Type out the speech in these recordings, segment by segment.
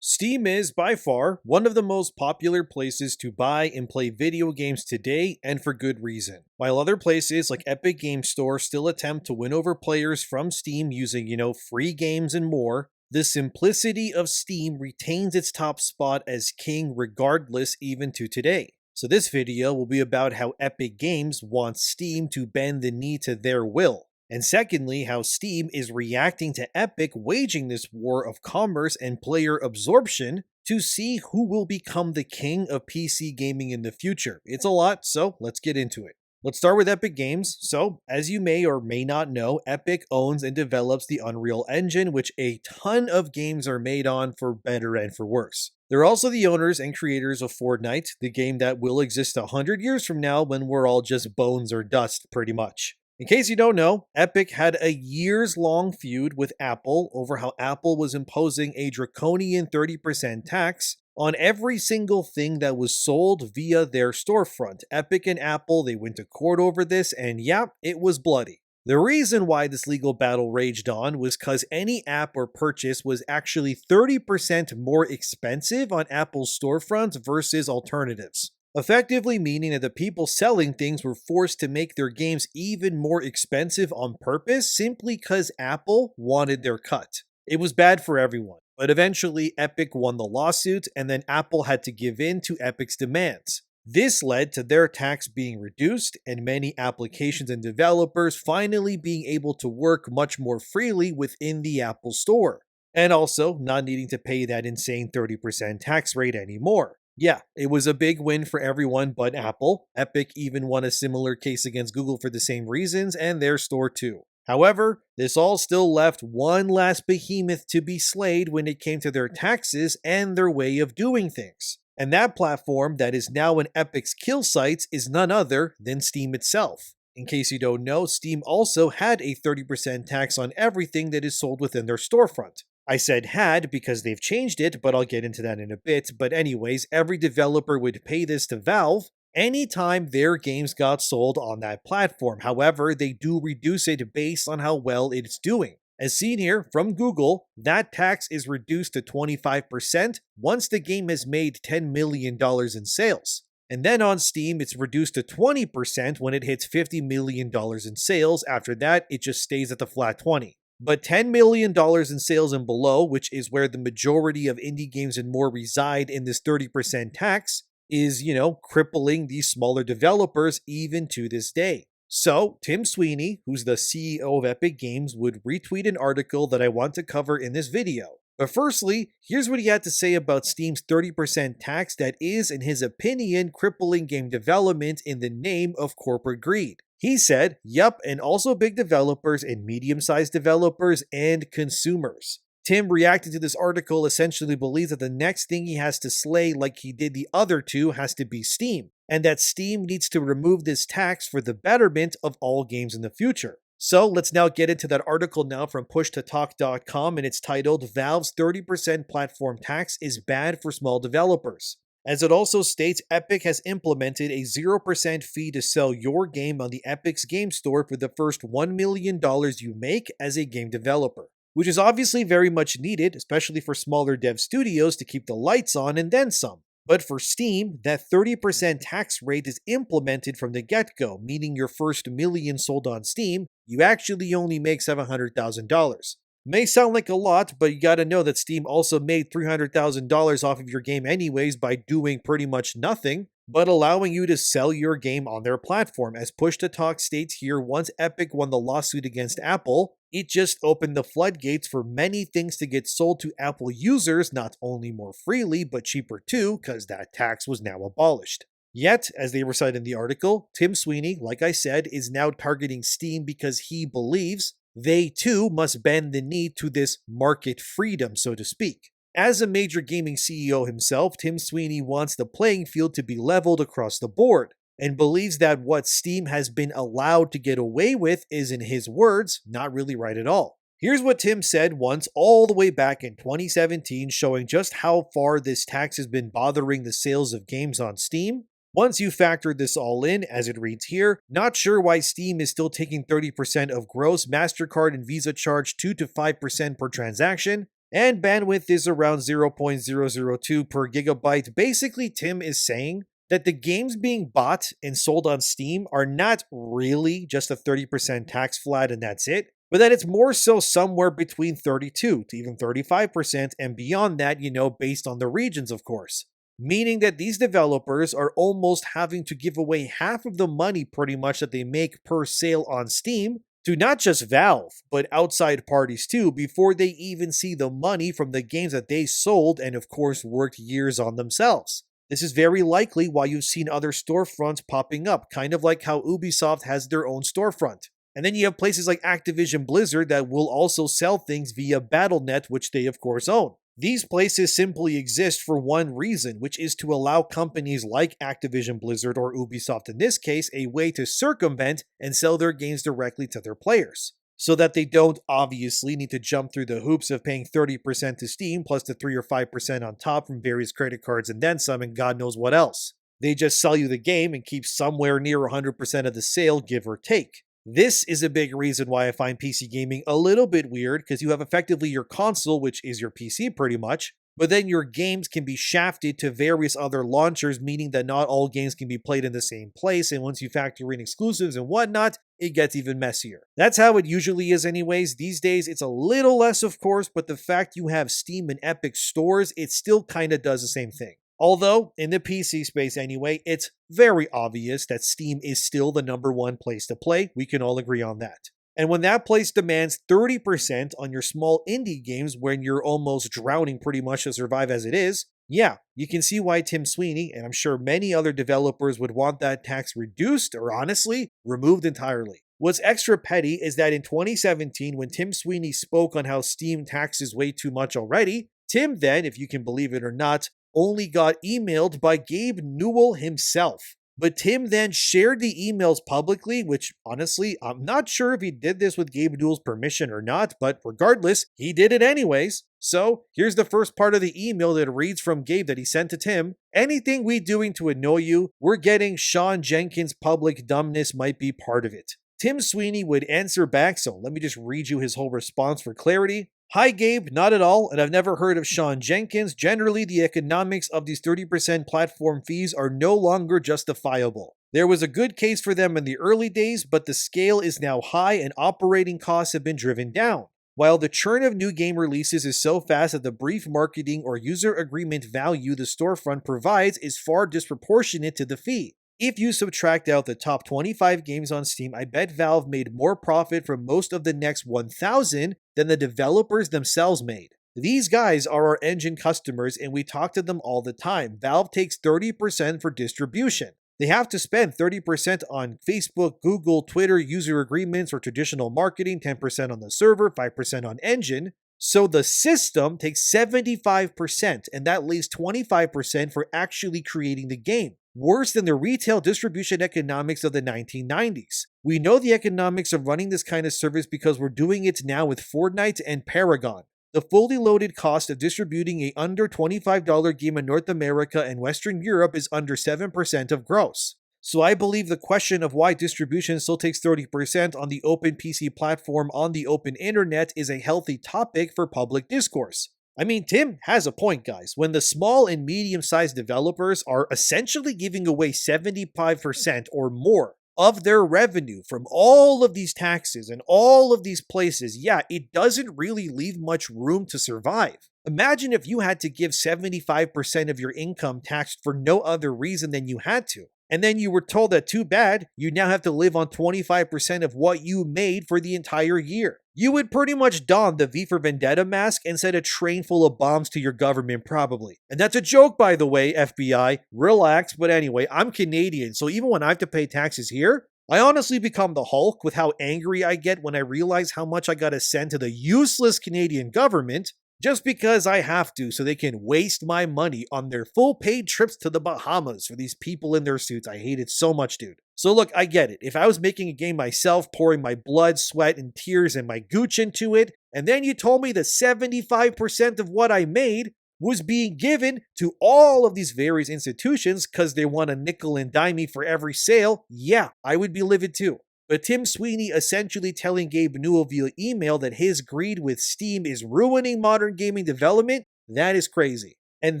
Steam is, by far, one of the most popular places to buy and play video games today, and for good reason. While other places like Epic Game Store still attempt to win over players from Steam using, free games and more, the simplicity of Steam retains its top spot as king regardless even to today. So this video will be about how Epic Games wants Steam to bend the knee to their will. And secondly, how Steam is reacting to Epic waging this war of commerce and player absorption to see who will become the king of PC gaming in the future. It's a lot, so let's get into it. Let's start with Epic Games. So, as you may or may not know, Epic owns and develops the Unreal Engine, which a ton of games are made on for better and for worse. They're also the owners and creators of Fortnite, the game that will exist 100 years from now when we're all just bones or dust, pretty much. In case you don't know, Epic had a years-long feud with Apple over how Apple was imposing a draconian 30% tax on every single thing that was sold via their storefront. Epic and Apple, they went to court over this, and yeah, it was bloody. The reason why this legal battle raged on was because any app or purchase was actually 30% more expensive on Apple's storefronts versus alternatives. Effectively meaning that the people selling things were forced to make their games even more expensive on purpose simply because Apple wanted their cut. It was bad for everyone, but eventually Epic won the lawsuit and then Apple had to give in to Epic's demands. This led to their tax being reduced and many applications and developers finally being able to work much more freely within the Apple Store, and also not needing to pay that insane 30% tax rate anymore. Yeah, it was a big win for everyone but Apple. Epic even won a similar case against Google for the same reasons, and their store too. However, this all still left one last behemoth to be slayed when it came to their taxes and their way of doing things. And that platform that is now in Epic's kill sites is none other than Steam itself. In case you don't know, Steam also had a 30% tax on everything that is sold within their storefront. I said had because they've changed it, but I'll get into that in a bit. But anyways, every developer would pay this to Valve anytime their games got sold on that platform. However, they do reduce it based on how well it's doing. As seen here from Google, that tax is reduced to 25% once the game has made $10 million in sales. And then on Steam, it's reduced to 20% when it hits $50 million in sales. After that, it just stays at the flat 20. But $10 million in sales and below, which is where the majority of indie games and more reside in this 30% tax, is, crippling these smaller developers even to this day. So, Tim Sweeney, who's the CEO of Epic Games, would retweet an article that I want to cover in this video. But firstly, here's what he had to say about Steam's 30% tax that is, in his opinion, crippling game development in the name of corporate greed. He said, yup, and also big developers and medium-sized developers and consumers. Tim reacted to this article essentially believes that the next thing he has to slay like he did the other two has to be Steam, and that Steam needs to remove this tax for the betterment of all games in the future. So let's now get into that article now from pushtotalk.com, and it's titled Valve's 30% platform tax is bad for small developers. As it also states, Epic has implemented a 0% fee to sell your game on the Epic's game store for the first $1 million you make as a game developer, which is obviously very much needed, especially for smaller dev studios to keep the lights on and then some. But for Steam, that 30% tax rate is implemented from the get-go, meaning your first million sold on Steam, you actually only make $700,000. May sound like a lot, but you gotta know that Steam also made $300,000 off of your game anyways by doing pretty much nothing, but allowing you to sell your game on their platform. As Push to Talk states here, once Epic won the lawsuit against Apple, it just opened the floodgates for many things to get sold to Apple users, not only more freely, but cheaper too, because that tax was now abolished. Yet, as they recite in the article, Tim Sweeney, like I said, is now targeting Steam because he believes they too must bend the knee to this market freedom, so to speak. As a major gaming CEO himself, Tim Sweeney wants the playing field to be leveled across the board, and believes that what Steam has been allowed to get away with is, in his words, not really right at all. Here's what Tim said once all the way back in 2017, showing just how far this tax has been bothering the sales of games on Steam. Once you factor this all in, as it reads here, not sure why Steam is still taking 30% of gross. MasterCard and Visa charge 2 to 5% per transaction. and bandwidth is around 0.002 per gigabyte. Basically, Tim is saying that the games being bought and sold on Steam are not really just a 30% tax flat and that's it, but that it's more so somewhere between 32 to even 35% and beyond that, based on the regions, of course. Meaning that these developers are almost having to give away half of the money pretty much that they make per sale on Steam to not just Valve, but outside parties too, before they even see the money from the games that they sold and of course worked years on themselves. This is very likely why you've seen other storefronts popping up, kind of like how Ubisoft has their own storefront. And then you have places like Activision Blizzard that will also sell things via Battle.net, which they of course own. These places simply exist for one reason, which is to allow companies like Activision Blizzard or Ubisoft in this case a way to circumvent and sell their games directly to their players, so that they don't obviously need to jump through the hoops of paying 30% to Steam plus the 3 or 5% on top from various credit cards and then some and God knows what else. They just sell you the game and keep somewhere near 100% of the sale, give or take. This is a big reason why I find PC gaming a little bit weird, because you have effectively your console, which is your PC pretty much, but then your games can be shafted to various other launchers, meaning that not all games can be played in the same place, and once you factor in exclusives and whatnot, it gets even messier. That's how it usually is anyways. These days, it's a little less, of course, but the fact you have Steam and Epic stores, it still kind of does the same thing. Although, in the PC space anyway, it's very obvious that Steam is still the number one place to play. We can all agree on that. And when that place demands 30% on your small indie games when you're almost drowning pretty much to survive as it is, yeah, you can see why Tim Sweeney, and I'm sure many other developers would want that tax reduced or honestly, removed entirely. What's extra petty is that in 2017, when Tim Sweeney spoke on how Steam taxes way too much already, Tim then, if you can believe it or not, only got emailed by Gabe Newell himself. But Tim then shared the emails publicly, which honestly, I'm not sure if he did this with Gabe Newell's permission or not, but regardless, he did it anyways. So here's the first part of the email that reads from Gabe that he sent to Tim. Anything we doing to annoy you, we're getting Sean Jenkins' public dumbness might be part of it. Tim Sweeney would answer back, so let me just read you his whole response for clarity. Hi Gabe, not at all, and I've never heard of Sean Jenkins. Generally, the economics of these 30% platform fees are no longer justifiable. There was a good case for them in the early days, but the scale is now high and operating costs have been driven down. While the churn of new game releases is so fast that the brief marketing or user agreement value the storefront provides is far disproportionate to the fee. If you subtract out the top 25 games on Steam, I bet Valve made more profit from most of the next 1,000 than the developers themselves made. These guys are our engine customers and we talk to them all the time. Valve takes 30% for distribution. They have to spend 30% on Facebook, Google, Twitter, user agreements or traditional marketing, 10% on the server, 5% on engine. So the system takes 75% and that leaves 25% for actually creating the game. Worse than the retail distribution economics of the 1990s. We know the economics of running this kind of service because we're doing it now with Fortnite and Paragon. The fully loaded cost of distributing a under $25 game in North America and Western Europe is under 7% of gross. So I believe the question of why distribution still takes 30% on the open PC platform on the open internet is a healthy topic for public discourse. I mean, Tim has a point, guys. When the small and medium-sized developers are essentially giving away 75% or more of their revenue from all of these taxes and all of these places, yeah, it doesn't really leave much room to survive. Imagine if you had to give 75% of your income taxed for no other reason than you had to. And then you were told that too bad, you now have to live on 25% of what you made for the entire year. You would pretty much don the V for Vendetta mask and send a train full of bombs to your government probably. And that's a joke, by the way, FBI. Relax, but anyway, I'm Canadian, so even when I have to pay taxes here, I honestly become the Hulk with how angry I get when I realize how much I gotta send to the useless Canadian government just because I have to so they can waste my money on their full paid trips to the Bahamas for these people in their suits. I hate it so much, dude. So look, I get it. If I was making a game myself, pouring my blood, sweat, and tears and my gooch into it, and then you told me that 75% of what I made was being given to all of these various institutions because they want to nickel and dime me for every sale, yeah, I would be livid too. but Tim Sweeney essentially telling Gabe Newell via email that his greed with Steam is ruining modern gaming development, that is crazy. And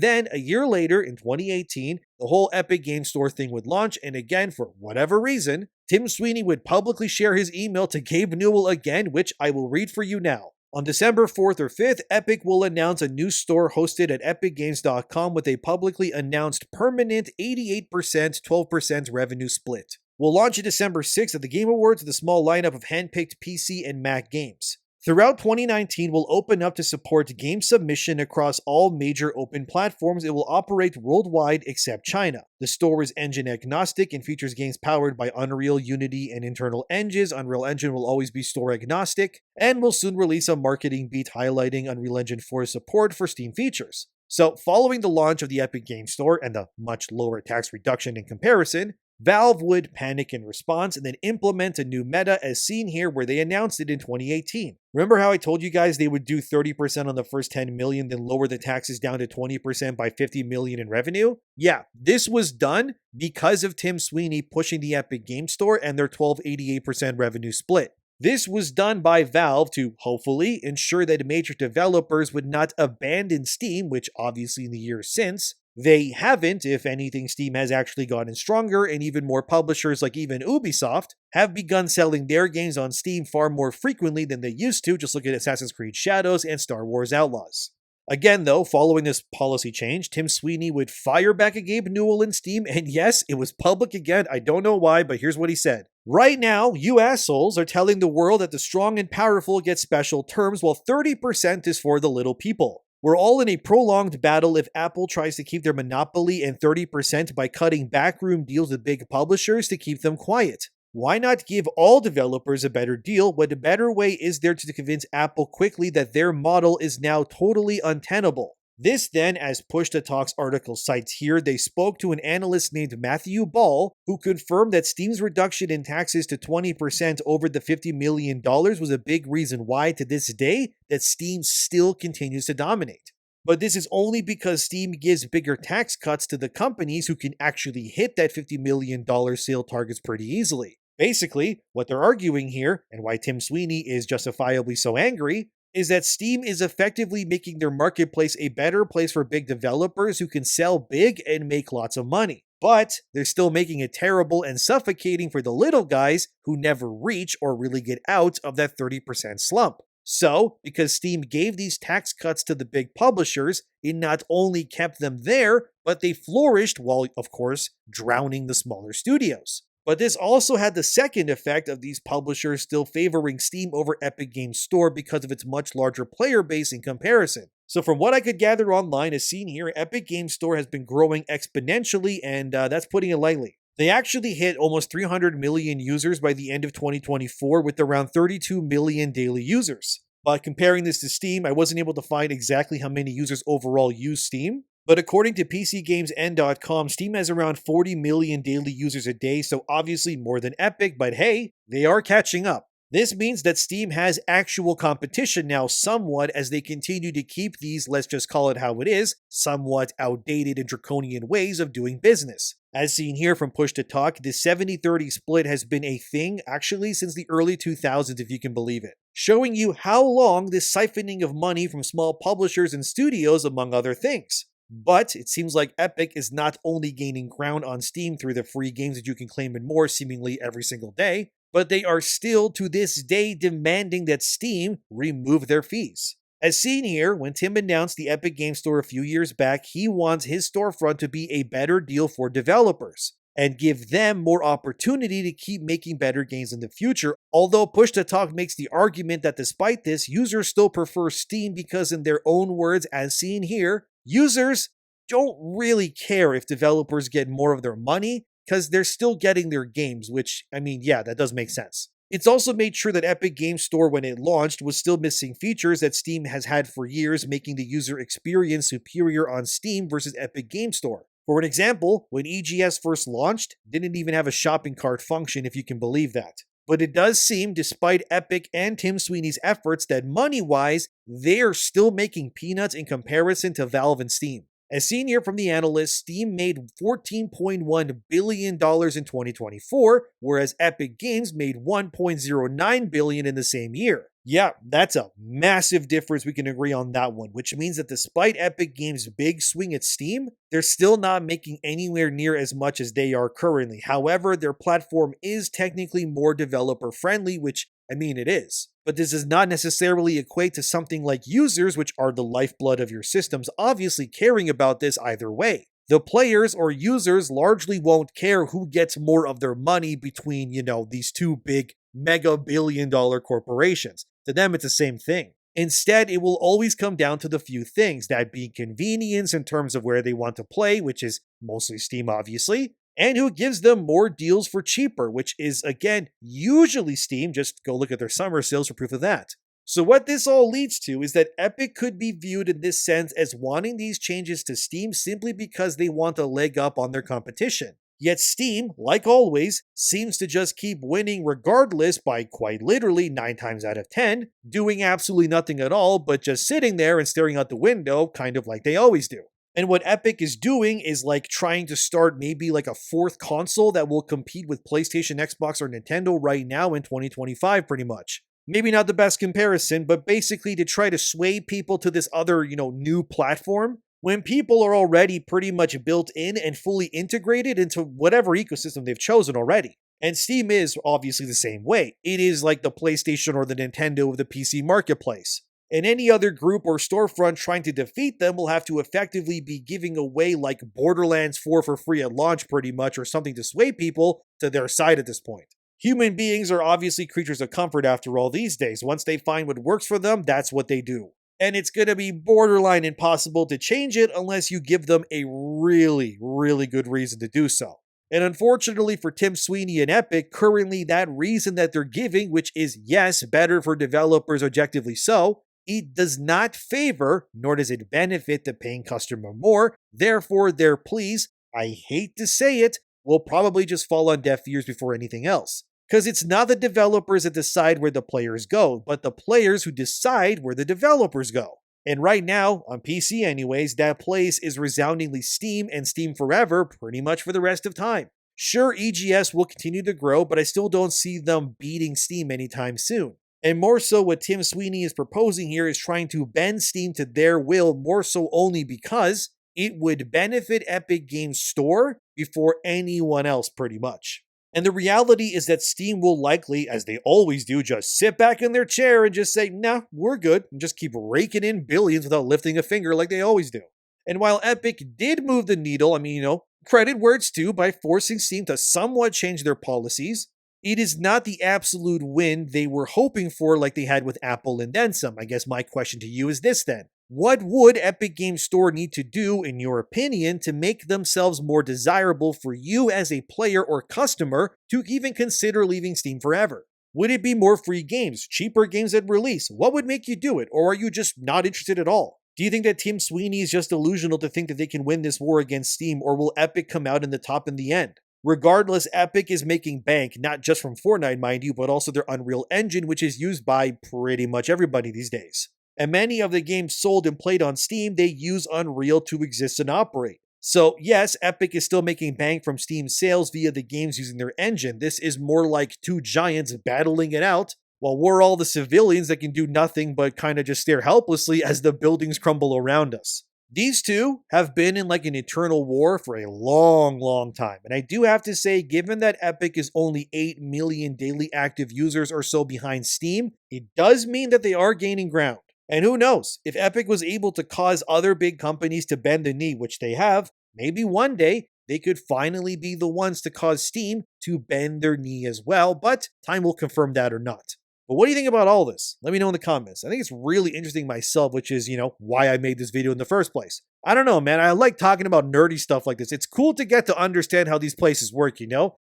then a year later, in 2018, the whole Epic Game Store thing would launch, and again, for whatever reason, Tim Sweeney would publicly share his email to Gabe Newell again, which I will read for you now. On December 4th or 5th, Epic will announce a new store hosted at epicgames.com with a publicly announced permanent 88% 12% revenue split. We'll launch on December 6th at the Game Awards with a small lineup of handpicked PC and Mac games. Throughout 2019, we'll open up to support game submission across all major open platforms. It will operate worldwide except China. The store is engine agnostic and features games powered by Unreal, Unity, and internal engines. Unreal Engine will always be store agnostic, and will soon release a marketing beat highlighting Unreal Engine 4 support for Steam features. So, following the launch of the Epic Game Store and the much lower tax reduction in comparison, Valve would panic in response and then implement a new meta as seen here where they announced it in 2018. Remember how I told you guys they would do 30% on the first 10 million, then lower the taxes down to 20% by 50 million in revenue? Yeah, this was done because of Tim Sweeney pushing the Epic Game Store and their 12-88% revenue split. This was done by Valve to, hopefully, ensure that major developers would not abandon Steam, which obviously in the years since, they haven't. If anything, Steam has actually gotten stronger, and even more publishers like even Ubisoft have begun selling their games on Steam far more frequently than they used to. Just look at Assassin's Creed Shadows and Star Wars Outlaws. Again, though, following this policy change, Tim Sweeney would fire back at Gabe Newell in Steam, and yes, it was public again. I don't know why, but here's what he said. Right now, you assholes are telling the world that the strong and powerful get special terms while 30% is for the little people. We're all in a prolonged battle if Apple tries to keep their monopoly and 30% by cutting backroom deals with big publishers to keep them quiet. Why not give all developers a better deal? What a better way is there to convince Apple quickly that their model is now totally untenable? This then, as Push to Talk's article cites here, they spoke to an analyst named Matthew Ball, who confirmed that Steam's reduction in taxes to 20% over the $50 million was a big reason why, to this day, that Steam still continues to dominate. But this is only because Steam gives bigger tax cuts to the companies who can actually hit that $50 million sale targets pretty easily. Basically, what they're arguing here, and why Tim Sweeney is justifiably so angry, is that Steam is effectively making their marketplace a better place for big developers who can sell big and make lots of money. But they're still making it terrible and suffocating for the little guys who never reach or really get out of that 30% slump. So, because Steam gave these tax cuts to the big publishers, it not only kept them there, but they flourished while, of course, drowning the smaller studios. But this also had the second effect of these publishers still favoring Steam over Epic Games Store because of its much larger player base in comparison. So from what I could gather online, as seen here, Epic Games Store has been growing exponentially, and that's putting it lightly. They actually hit almost 300 million users by the end of 2024 with around 32 million daily users. But comparing this to Steam, I wasn't able to find exactly how many users overall use Steam. But according to PCGamesN.com, Steam has around 40 million daily users a day, so obviously more than Epic, but hey, they are catching up. This means that Steam has actual competition now somewhat as they continue to keep these, let's just call it how it is, somewhat outdated and draconian ways of doing business. As seen here from Push to Talk, the 70-30 split has been a thing actually since the early 2000s, if you can believe it, showing you how long this siphoning of money from small publishers and studios, among other things. But it seems like Epic is not only gaining ground on Steam through the free games that you can claim and more seemingly every single day, but they are still to this day demanding that Steam remove their fees. As seen here, when Tim announced the Epic Game Store a few years back, he wants his storefront to be a better deal for developers and give them more opportunity to keep making better games in the future. Although Push to Talk makes the argument that despite this, users still prefer Steam because, in their own words, as seen here, users don't really care if developers get more of their money because they're still getting their games, which, I mean, yeah, that does make sense. It's also made sure that Epic Game Store, when it launched, was still missing features that Steam has had for years, making the user experience superior on Steam versus Epic Game Store. For an example, when EGS first launched, didn't even have a shopping cart function, if you can believe that. But it does seem, despite Epic and Tim Sweeney's efforts, that money-wise, they're still making peanuts in comparison to Valve and Steam. As seen here from the analyst, Steam made $14.1 billion in 2024, whereas Epic Games made $1.09 billion in the same year. Yeah, that's a massive difference. We can agree on that one, which means that despite Epic Games' big swing at Steam, they're still not making anywhere near as much as they are currently. However, their platform is technically more developer friendly, which, I mean, it is. But this does not necessarily equate to something like users, which are the lifeblood of your systems, obviously caring about this either way. The players or users largely won't care who gets more of their money between, these two big mega billion-dollar corporations. To them, it's the same thing. Instead, it will always come down to the few things, that being convenience in terms of where they want to play, which is mostly Steam, obviously, and who gives them more deals for cheaper, which is, again, usually Steam. Just go look at their summer sales for proof of that. So what this all leads to is that Epic could be viewed in this sense as wanting these changes to Steam simply because they want a leg up on their competition. Yet Steam, like always, seems to just keep winning regardless by quite literally 9 times out of 10, doing absolutely nothing at all but just sitting there and staring out the window, kind of like they always do. And what Epic is doing is like trying to start maybe like a fourth console that will compete with PlayStation, Xbox, or Nintendo right now in 2025 pretty much. Maybe not the best comparison, but basically to try to sway people to this other, new platform when people are already pretty much built in and fully integrated into whatever ecosystem they've chosen already. And Steam is obviously the same way. It is like the PlayStation or the Nintendo of the PC marketplace. And any other group or storefront trying to defeat them will have to effectively be giving away like Borderlands 4 for free at launch pretty much, or something to sway people to their side at this point. Human beings are obviously creatures of comfort after all these days. Once they find what works for them, that's what they do. And it's going to be borderline impossible to change it unless you give them a really, really good reason to do so. And unfortunately for Tim Sweeney and Epic, currently that reason that they're giving, which is yes, better for developers objectively so, it does not favor, nor does it benefit the paying customer more. Therefore, their pleas, I hate to say it, will probably just fall on deaf ears before anything else. Because it's not the developers that decide where the players go, but the players who decide where the developers go. And right now, on PC anyways, that place is resoundingly Steam and Steam forever, pretty much for the rest of time. Sure, EGS will continue to grow, but I still don't see them beating Steam anytime soon. And more so, what Tim Sweeney is proposing here is trying to bend Steam to their will, more so only because it would benefit Epic Games Store before anyone else pretty much. And the reality is that Steam will likely, as they always do, just sit back in their chair and just say, nah, we're good, and just keep raking in billions without lifting a finger like they always do. And while Epic did move the needle, credit where it's due by forcing Steam to somewhat change their policies, it is not the absolute win they were hoping for like they had with Apple and then some. I guess my question to you is this then. What would Epic Games Store need to do, in your opinion, to make themselves more desirable for you as a player or customer to even consider leaving Steam forever? Would it be more free games, cheaper games at release? What would make you do it? Or are you just not interested at all? Do you think that Tim Sweeney is just delusional to think that they can win this war against Steam, or will Epic come out in the top in the end? Regardless, Epic is making bank, not just from Fortnite, mind you, but also their Unreal Engine, which is used by pretty much everybody these days. And many of the games sold and played on Steam, they use Unreal to exist and operate. So yes, Epic is still making bank from Steam sales via the games using their engine. This is more like two giants battling it out, while we're all the civilians that can do nothing but kind of just stare helplessly as the buildings crumble around us. These two have been in like an eternal war for a long, long time. And I do have to say, given that Epic is only 8 million daily active users or so behind Steam, it does mean that they are gaining ground. And who knows, if Epic was able to cause other big companies to bend the knee, which they have, maybe one day they could finally be the ones to cause Steam to bend their knee as well, but time will confirm that or not. But what do you think about all this? Let me know in the comments. I think it's really interesting myself, which is, why I made this video in the first place. I don't know, man. I like talking about nerdy stuff like this. It's cool to get to understand how these places work,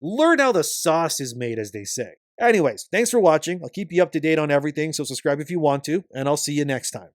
Learn how the sauce is made, as they say. Anyways, thanks for watching. I'll keep you up to date on everything, so subscribe if you want to, and I'll see you next time.